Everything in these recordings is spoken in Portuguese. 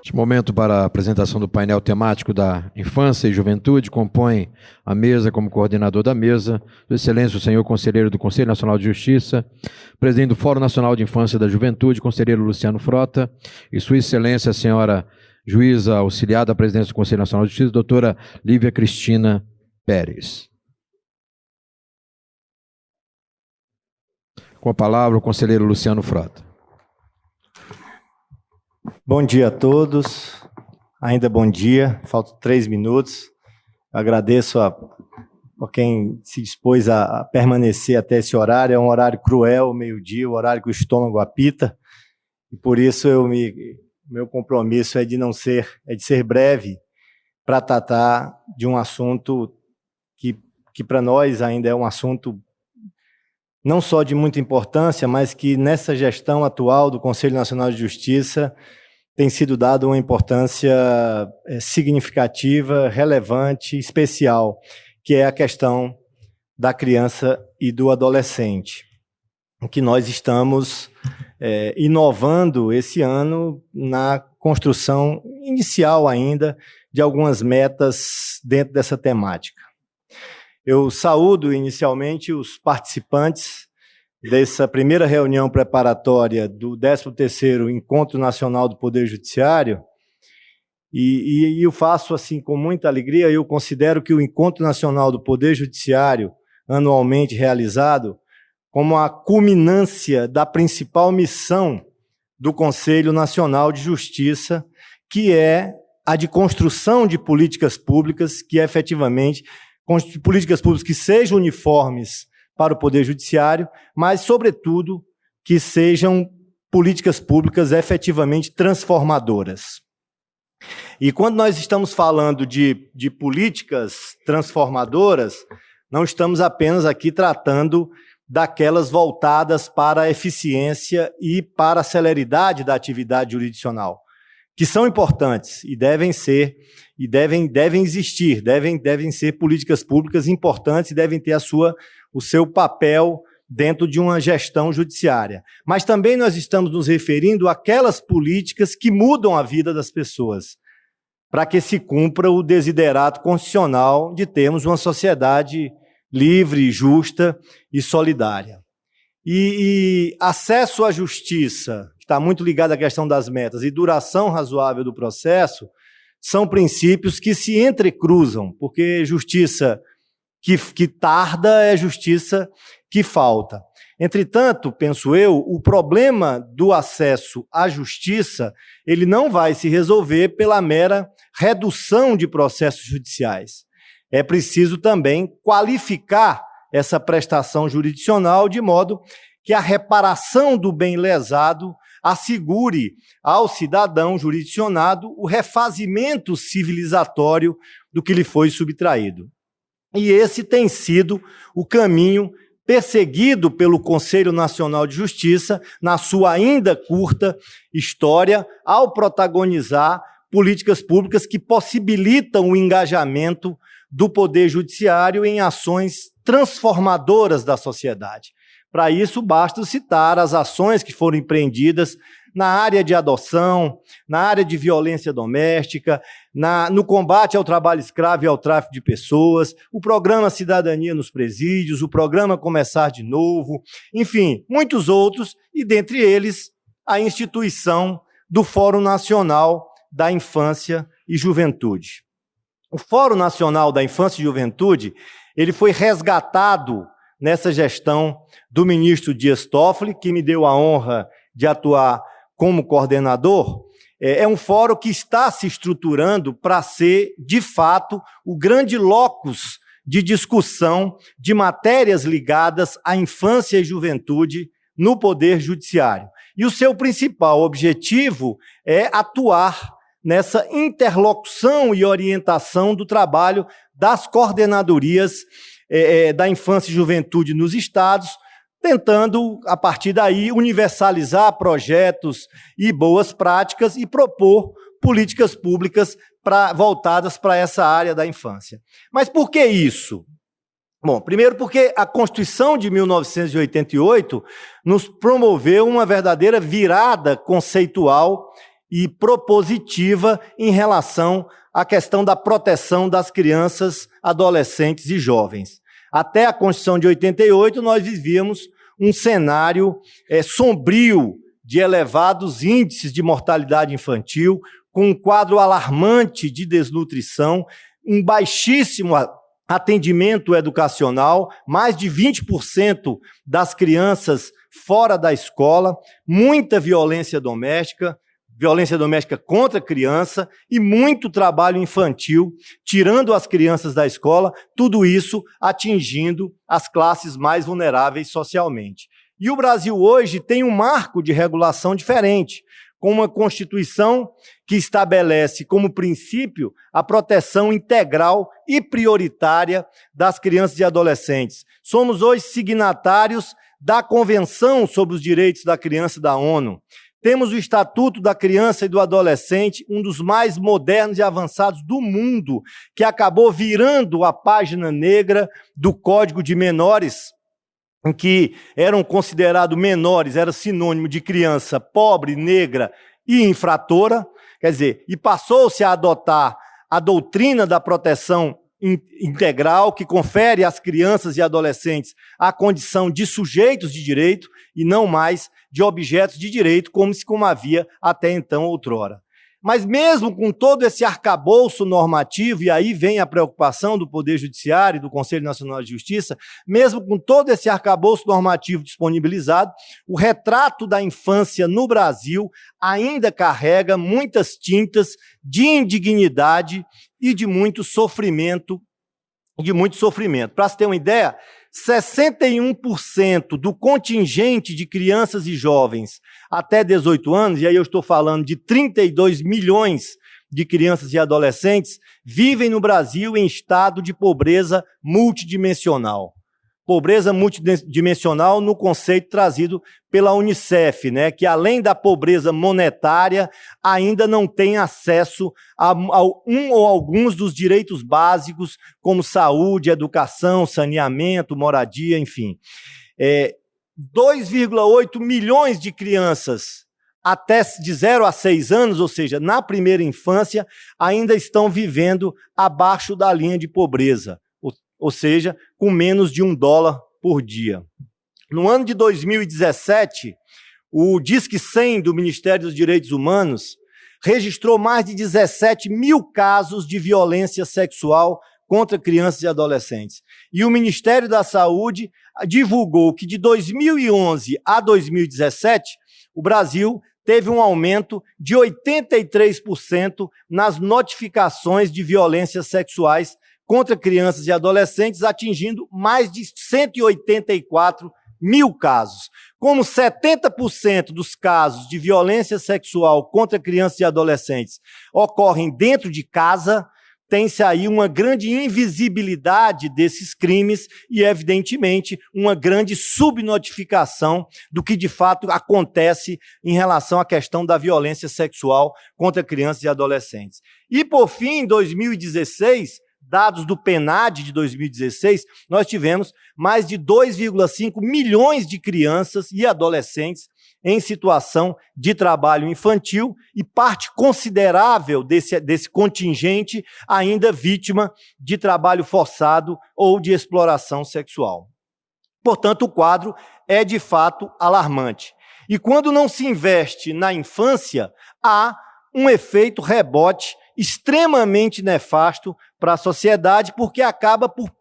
Este momento para a apresentação do painel temático da Infância e Juventude compõe a mesa como coordenador da mesa, Sua Excelência o senhor Conselheiro do Conselho Nacional de Justiça, Presidente do Fórum Nacional de Infância e da Juventude, Conselheiro Luciano Frota, e Sua Excelência a senhora Juíza Auxiliar da Presidência do Conselho Nacional de Justiça, doutora Lívia Cristina Pérez. Com a palavra o Conselheiro Luciano Frota. Bom dia a todos, ainda bom dia, faltam 3 minutos. Eu agradeço a quem se dispôs a permanecer até esse horário, é um horário cruel, meio-dia, o horário que o estômago apita, e por isso meu compromisso é de ser breve para tratar de um assunto que para nós ainda é um assunto não só de muita importância, mas que nessa gestão atual do Conselho Nacional de Justiça tem sido dada uma importância significativa, relevante, especial, que é a questão da criança e do adolescente, que nós estamos inovando esse ano na construção inicial ainda de algumas metas dentro dessa temática. Eu saúdo inicialmente os participantes dessa primeira reunião preparatória do 13º Encontro Nacional do Poder Judiciário, e eu faço assim com muita alegria. Eu considero que o Encontro Nacional do Poder Judiciário, anualmente realizado, como a culminância da principal missão do Conselho Nacional de Justiça, que é a de construção de políticas públicas que efetivamente, políticas públicas que sejam uniformes para o Poder Judiciário, mas, sobretudo, que sejam políticas públicas efetivamente transformadoras. E quando nós estamos falando de políticas transformadoras, não estamos apenas aqui tratando daquelas voltadas para a eficiência e para a celeridade da atividade jurisdicional, que são importantes e devem ser, e devem existir, devem ser políticas públicas importantes e devem ter o seu papel dentro de uma gestão judiciária. Mas também nós estamos nos referindo àquelas políticas que mudam a vida das pessoas, para que se cumpra o desiderato constitucional de termos uma sociedade livre, justa e solidária. E acesso à justiça, que está muito ligado à questão das metas, e duração razoável do processo, são princípios que se entrecruzam, porque justiça que tarda é justiça que falta. Entretanto, penso eu, o problema do acesso à justiça, ele não vai se resolver pela mera redução de processos judiciais. É preciso também qualificar essa prestação jurisdicional de modo que a reparação do bem lesado assegure ao cidadão jurisdicionado o refazimento civilizatório do que lhe foi subtraído. E esse tem sido o caminho perseguido pelo Conselho Nacional de Justiça na sua ainda curta história, ao protagonizar políticas públicas que possibilitam o engajamento do Poder Judiciário em ações transformadoras da sociedade. Para isso, basta citar as ações que foram empreendidas na área de adoção, na área de violência doméstica, no combate ao trabalho escravo e ao tráfico de pessoas, o programa Cidadania nos Presídios, o programa Começar de Novo, enfim, muitos outros, e dentre eles a instituição do Fórum Nacional da Infância e Juventude. O Fórum Nacional da Infância e Juventude, ele foi resgatado nessa gestão do ministro Dias Toffoli, que me deu a honra de atuar como coordenador. É um fórum que está se estruturando para ser, de fato, o grande locus de discussão de matérias ligadas à infância e juventude no Poder Judiciário. E o seu principal objetivo é atuar nessa interlocução e orientação do trabalho das coordenadorias da infância e juventude nos estados, tentando, a partir daí, universalizar projetos e boas práticas e propor políticas públicas voltadas para essa área da infância. Mas por que isso? Bom, primeiro porque a Constituição de 1988 nos promoveu uma verdadeira virada conceitual e propositiva em relação à questão da proteção das crianças, adolescentes e jovens. Até a Constituição de 88, nós vivíamos um cenário sombrio de elevados índices de mortalidade infantil, com um quadro alarmante de desnutrição, um baixíssimo atendimento educacional, mais de 20% das crianças fora da escola, muita violência doméstica contra a criança e muito trabalho infantil, tirando as crianças da escola, tudo isso atingindo as classes mais vulneráveis socialmente. E o Brasil hoje tem um marco de regulação diferente, com uma Constituição que estabelece como princípio a proteção integral e prioritária das crianças e adolescentes. Somos hoje signatários da Convenção sobre os Direitos da Criança da ONU. Temos o Estatuto da Criança e do Adolescente, um dos mais modernos e avançados do mundo, que acabou virando a página negra do Código de Menores, em que eram considerados menores, era sinônimo de criança pobre, negra e infratora, quer dizer, e passou-se a adotar a doutrina da proteção integral, que confere às crianças e adolescentes a condição de sujeitos de direito e não mais de objetos de direito, como havia até então outrora. Mas mesmo com todo esse arcabouço normativo, e aí vem a preocupação do Poder Judiciário e do Conselho Nacional de Justiça, mesmo com todo esse arcabouço normativo disponibilizado, o retrato da infância no Brasil ainda carrega muitas tintas de indignidade e de muito sofrimento. Para se ter uma ideia, 61% do contingente de crianças e jovens até 18 anos, e aí eu estou falando de 32 milhões de crianças e adolescentes, vivem no Brasil em estado de pobreza multidimensional. Pobreza multidimensional no conceito trazido pela Unicef, né, que além da pobreza monetária, ainda não tem acesso a um ou alguns dos direitos básicos, como saúde, educação, saneamento, moradia, enfim. 2,8 milhões de crianças até de 0 a 6 anos, ou seja, na primeira infância, ainda estão vivendo abaixo da linha de pobreza, ou seja, com menos de $1 por dia. No ano de 2017, o Disque 100 do Ministério dos Direitos Humanos registrou mais de 17 mil casos de violência sexual contra crianças e adolescentes. E o Ministério da Saúde divulgou que de 2011 a 2017, o Brasil teve um aumento de 83% nas notificações de violências sexuais contra crianças e adolescentes, atingindo mais de 184 mil casos. Como 70% dos casos de violência sexual contra crianças e adolescentes ocorrem dentro de casa, tem-se aí uma grande invisibilidade desses crimes e, evidentemente, uma grande subnotificação do que, de fato, acontece em relação à questão da violência sexual contra crianças e adolescentes. E, por fim, em 2016, dados do PNAD de 2016, nós tivemos mais de 2,5 milhões de crianças e adolescentes em situação de trabalho infantil e parte considerável desse contingente ainda vítima de trabalho forçado ou de exploração sexual. Portanto, o quadro é de fato alarmante. E quando não se investe na infância, há um efeito rebote extremamente nefasto para a sociedade, porque acaba por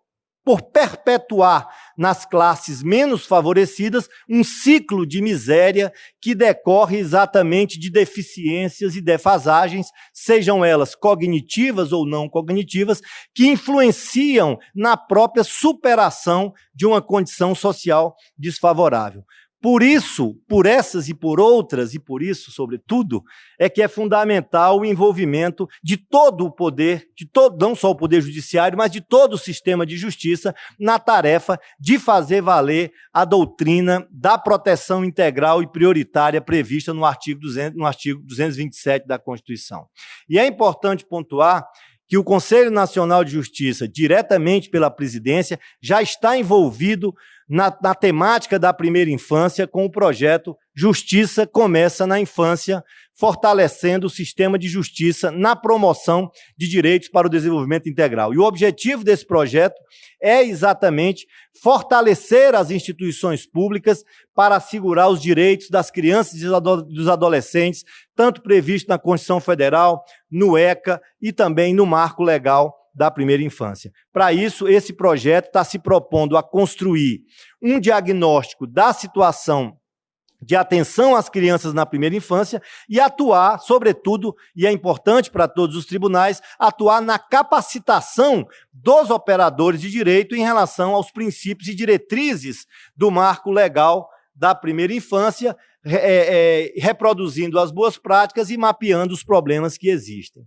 perpetuar nas classes menos favorecidas um ciclo de miséria que decorre exatamente de deficiências e defasagens, sejam elas cognitivas ou não cognitivas, que influenciam na própria superação de uma condição social desfavorável. Por isso, por essas e por outras, e por isso, sobretudo, é que é fundamental o envolvimento de todo o poder, não só o poder judiciário, mas de todo o sistema de justiça na tarefa de fazer valer a doutrina da proteção integral e prioritária prevista no artigo 227 da Constituição. E é importante pontuar que o Conselho Nacional de Justiça, diretamente pela presidência, já está envolvido na temática da primeira infância com o projeto Justiça Começa na Infância, fortalecendo o sistema de justiça na promoção de direitos para o desenvolvimento integral. E o objetivo desse projeto é exatamente fortalecer as instituições públicas para assegurar os direitos das crianças e dos adolescentes, tanto previsto na Constituição Federal, no ECA e também no Marco Legal da Primeira Infância. Para isso, esse projeto está se propondo a construir um diagnóstico da situação de atenção às crianças na primeira infância e atuar, sobretudo, e é importante para todos os tribunais, atuar na capacitação dos operadores de direito em relação aos princípios e diretrizes do marco legal da primeira infância, reproduzindo as boas práticas e mapeando os problemas que existem.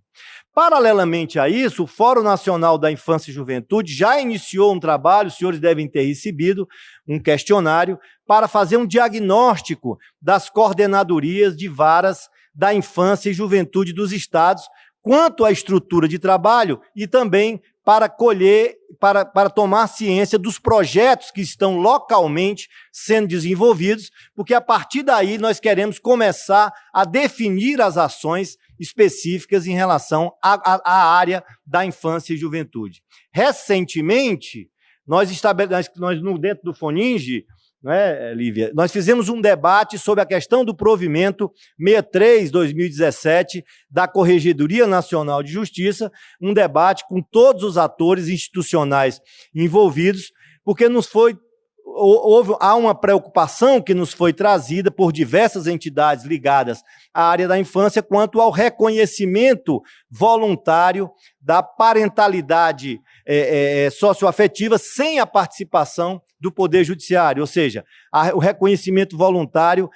Paralelamente a isso, o Fórum Nacional da Infância e Juventude já iniciou um trabalho, os senhores devem ter recebido um questionário, para fazer um diagnóstico das coordenadorias de varas da infância e juventude dos estados, quanto à estrutura de trabalho e também para tomar ciência dos projetos que estão localmente sendo desenvolvidos, porque a partir daí nós queremos começar a definir as ações específicas em relação à área da infância e juventude. Recentemente, dentro do FONINGE, não é, Lívia? Nós fizemos um debate sobre a questão do provimento 63/2017 da Corregedoria Nacional de Justiça, um debate com todos os atores institucionais envolvidos, porque há uma preocupação que nos foi trazida por diversas entidades ligadas à área da infância quanto ao reconhecimento voluntário da parentalidade socioafetiva sem a participação do Poder Judiciário, ou seja, o reconhecimento voluntário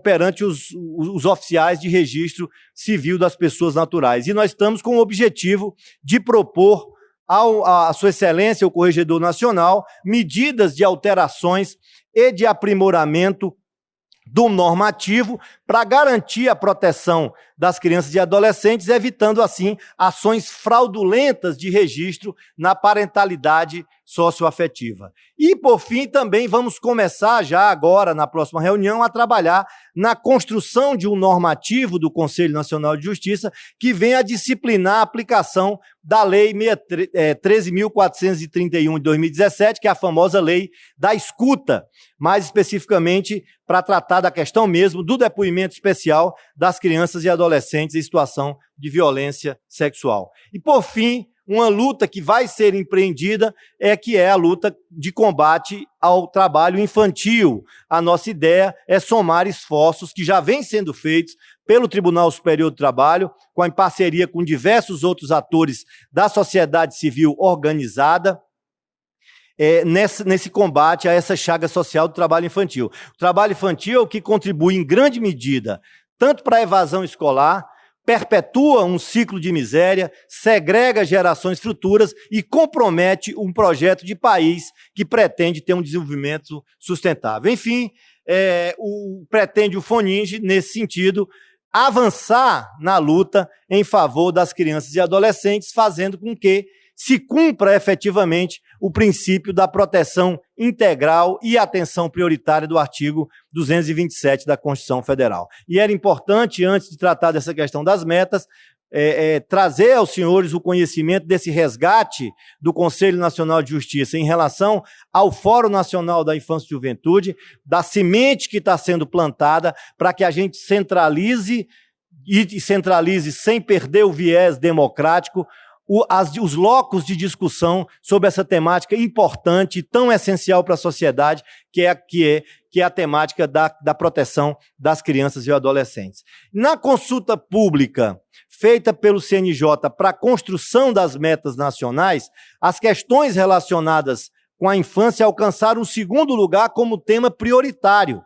perante os oficiais de registro civil das pessoas naturais. E nós estamos com o objetivo de propor à Sua Excelência, o Corregedor Nacional, medidas de alterações e de aprimoramento do normativo para garantir a proteção das crianças e adolescentes, evitando, assim, ações fraudulentas de registro na parentalidade socioafetiva. E, por fim, também vamos começar já agora, na próxima reunião, a trabalhar na construção de um normativo do Conselho Nacional de Justiça que venha a disciplinar a aplicação da Lei 13.431 de 2017, que é a famosa Lei da Escuta, mais especificamente para tratar da questão mesmo do depoimento especial das crianças e adolescentes em situação de violência sexual. E, por fim, uma luta que vai ser empreendida que é a luta de combate ao trabalho infantil. A nossa ideia é somar esforços que já vêm sendo feitos pelo Tribunal Superior do Trabalho, em parceria com diversos outros atores da sociedade civil organizada, nesse combate a essa chaga social do trabalho infantil. O trabalho infantil é o que contribui em grande medida tanto para a evasão escolar, perpetua um ciclo de miséria, segrega gerações futuras e compromete um projeto de país que pretende ter um desenvolvimento sustentável. Enfim, pretende o FONINGE, nesse sentido, avançar na luta em favor das crianças e adolescentes, fazendo com que se cumpra efetivamente o princípio da proteção integral e atenção prioritária do artigo 227 da Constituição Federal. E era importante, antes de tratar dessa questão das metas, trazer aos senhores o conhecimento desse resgate do Conselho Nacional de Justiça em relação ao Fórum Nacional da Infância e Juventude, da semente que está sendo plantada para que a gente centralize sem perder o viés democrático, os locos de discussão sobre essa temática importante e tão essencial para a sociedade, que é a temática da proteção das crianças e adolescentes. Na consulta pública feita pelo CNJ para a construção das metas nacionais, as questões relacionadas com a infância alcançaram o segundo lugar como tema prioritário,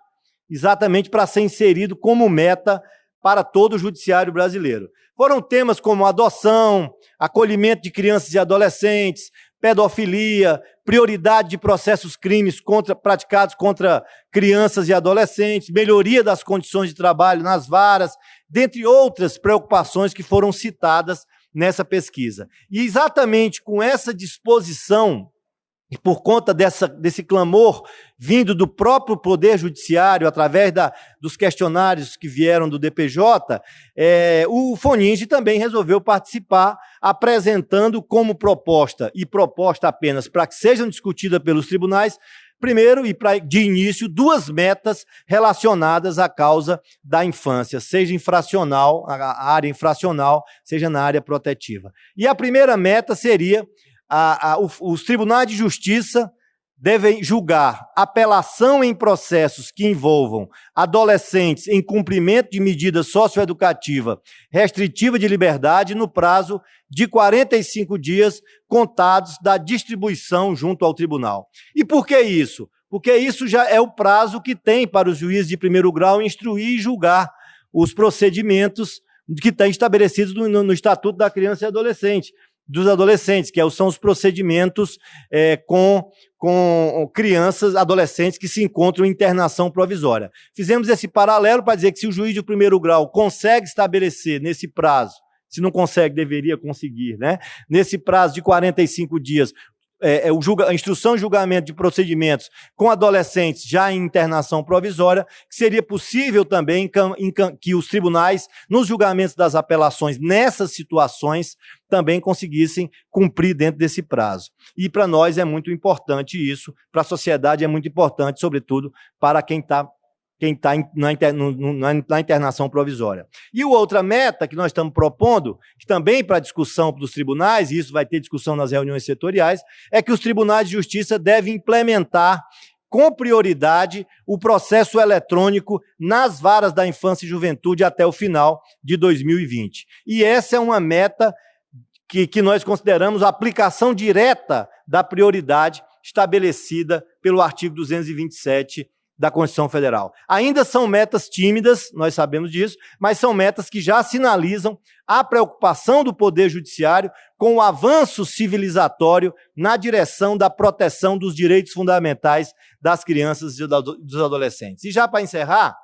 exatamente para ser inserido como meta para todo o judiciário brasileiro. Foram temas como adoção, acolhimento de crianças e adolescentes, pedofilia, prioridade de processos crimes praticados contra crianças e adolescentes, melhoria das condições de trabalho nas varas, dentre outras preocupações que foram citadas nessa pesquisa. E exatamente com essa disposição, e por conta desse clamor vindo do próprio Poder Judiciário, através dos questionários que vieram do DPJ, o FONINGE também resolveu participar, apresentando como proposta, e proposta apenas para que sejam discutidas pelos tribunais, primeiro, e de início, 2 metas relacionadas à causa da infância, seja infracional, a área infracional, seja na área protetiva. E a primeira meta seria os tribunais de justiça devem julgar apelação em processos que envolvam adolescentes em cumprimento de medida socioeducativa restritiva de liberdade no prazo de 45 dias contados da distribuição junto ao tribunal. E por que isso? Porque isso já é o prazo que tem para os juízes de primeiro grau instruir e julgar os procedimentos que estão estabelecidos no Estatuto da Criança e Adolescente, dos adolescentes, que são os procedimentos com crianças, adolescentes que se encontram em internação provisória. Fizemos esse paralelo para dizer que se o juiz de primeiro grau consegue estabelecer nesse prazo, se não consegue, deveria conseguir, né? Nesse prazo de 45 dias, a instrução e julgamento de procedimentos com adolescentes já em internação provisória, que seria possível também que os tribunais, nos julgamentos das apelações nessas situações, também conseguissem cumprir dentro desse prazo. E para nós é muito importante isso, para a sociedade é muito importante, sobretudo para quem está na internação provisória. E a outra meta que nós estamos propondo, que também para discussão dos tribunais, e isso vai ter discussão nas reuniões setoriais, é que os tribunais de justiça devem implementar com prioridade o processo eletrônico nas varas da infância e juventude até o final de 2020. E essa é uma meta que nós consideramos a aplicação direta da prioridade estabelecida pelo artigo 227 da Constituição Federal. Ainda são metas tímidas, nós sabemos disso, mas são metas que já sinalizam a preocupação do Poder Judiciário com o avanço civilizatório na direção da proteção dos direitos fundamentais das crianças e dos adolescentes. E já para encerrar,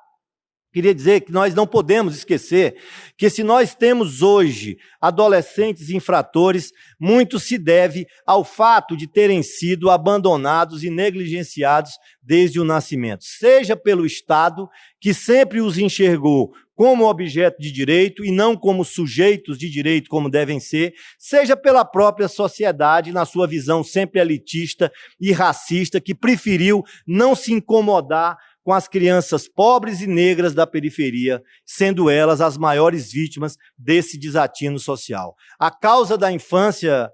queria dizer que nós não podemos esquecer que se nós temos hoje adolescentes infratores, muito se deve ao fato de terem sido abandonados e negligenciados desde o nascimento, seja pelo Estado, que sempre os enxergou como objeto de direito e não como sujeitos de direito como devem ser, seja pela própria sociedade, na sua visão sempre elitista e racista, que preferiu não se incomodar com as crianças pobres e negras da periferia, sendo elas as maiores vítimas desse desatino social. A causa da infância,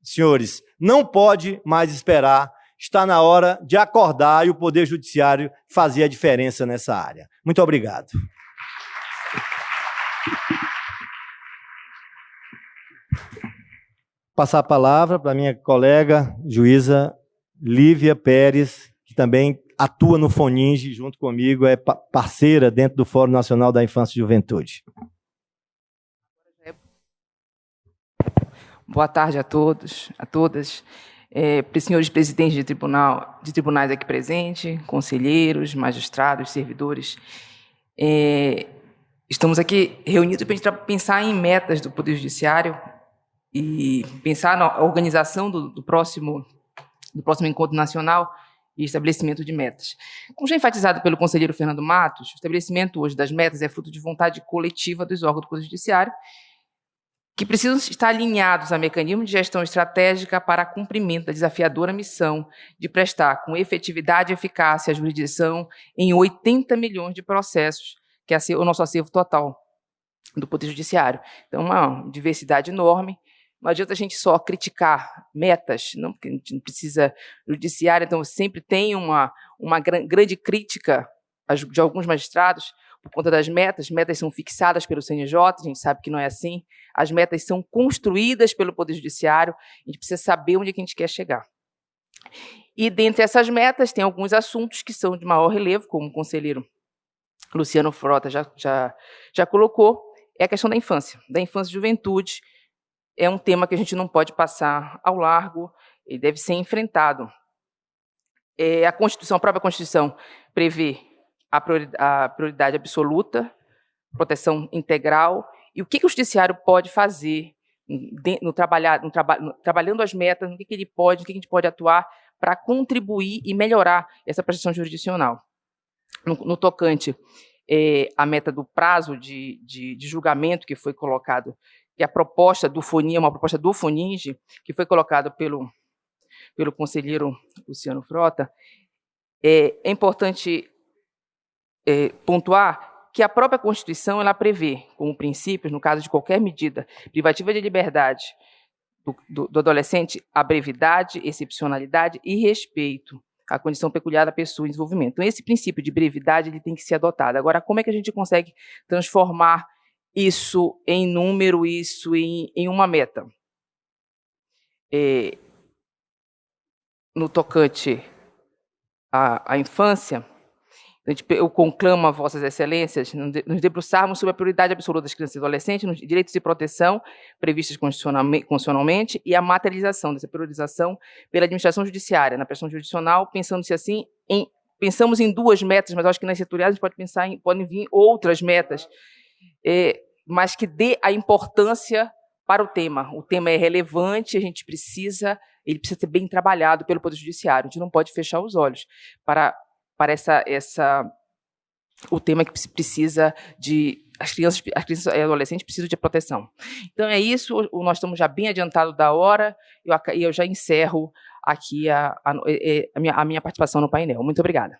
senhores, não pode mais esperar. Está na hora de acordar e o Poder Judiciário fazer a diferença nessa área. Muito obrigado. Passar a palavra para a minha colega, juíza Lívia Pérez, que também atua no FONINGE junto comigo, é parceira dentro do Fórum Nacional da Infância e Juventude. Boa tarde a todos, a todas. Senhores presidentes de tribunais aqui presentes, conselheiros, magistrados, servidores. Estamos aqui reunidos para pensar em metas do Poder Judiciário e pensar na organização do próximo encontro nacional e estabelecimento de metas. Como já enfatizado pelo conselheiro Fernando Matos, o estabelecimento hoje das metas é fruto de vontade coletiva dos órgãos do Poder Judiciário, que precisam estar alinhados a mecanismos de gestão estratégica para cumprimento da desafiadora missão de prestar com efetividade e eficácia a jurisdição em 80 milhões de processos, que é o nosso acervo total do Poder Judiciário. Então, uma diversidade enorme. Não adianta a gente só criticar metas, não, porque a gente não precisa judiciário, então sempre tem uma grande crítica de alguns magistrados por conta das metas. Metas são fixadas pelo CNJ, a gente sabe que não é assim. As metas são construídas pelo Poder Judiciário, a gente precisa saber onde é que a gente quer chegar. E dentre essas metas tem alguns assuntos que são de maior relevo, como o conselheiro Luciano Frota já colocou, é a questão da infância e juventude. É um tema que a gente não pode passar ao largo e deve ser enfrentado. A própria Constituição prevê a prioridade absoluta, proteção integral, e o que o Judiciário pode fazer trabalhando as metas, no que ele pode, no que a gente pode atuar para contribuir e melhorar essa prestação jurisdicional. No tocante à meta do prazo de julgamento que foi colocado, que a proposta do FONINGE é uma proposta do FONINGE, que foi colocada pelo conselheiro Luciano Frota, é importante pontuar que a própria Constituição ela prevê, como princípios, no caso de qualquer medida privativa de liberdade do adolescente, a brevidade, excepcionalidade e respeito à condição peculiar da pessoa em desenvolvimento. Então, esse princípio de brevidade ele tem que ser adotado. Agora, como é que a gente consegue transformar isso em número, isso em uma meta? No tocante à infância, eu conclamo a vossas excelências nos debruçarmos sobre a prioridade absoluta das crianças e adolescentes nos direitos de proteção previstos constitucionalmente e a materialização dessa priorização pela administração judiciária, na prestação jurisdicional, pensando-se assim, pensamos em 2 metas, mas acho que nas setoriais a gente pode pensar podem vir outras metas, mas que dê a importância para o tema. O tema é relevante, ele precisa ser bem trabalhado pelo Poder Judiciário, a gente não pode fechar os olhos para o tema que precisa de... As crianças e adolescentes precisam de proteção. Então, é isso, nós estamos já bem adiantados da hora, e eu já encerro aqui a minha participação no painel. Muito obrigada.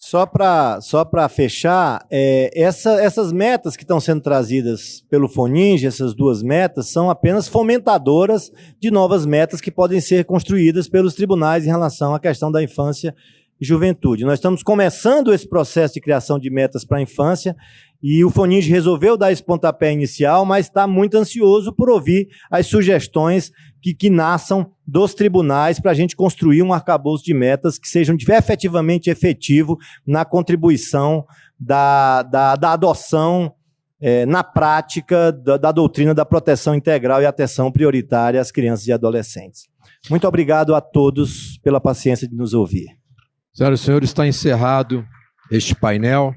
Só para fechar, essas metas que estão sendo trazidas pelo FONINGE, essas 2 metas, são apenas fomentadoras de novas metas que podem ser construídas pelos tribunais em relação à questão da infância e juventude. Nós estamos começando esse processo de criação de metas para a infância e o FONINGE resolveu dar esse pontapé inicial, mas está muito ansioso por ouvir as sugestões que nasçam dos tribunais para a gente construir um arcabouço de metas que sejam efetivamente efetivo na contribuição da adoção na prática da doutrina da proteção integral e atenção prioritária às crianças e adolescentes. Muito obrigado a todos pela paciência de nos ouvir. Senhoras e senhores, está encerrado este painel.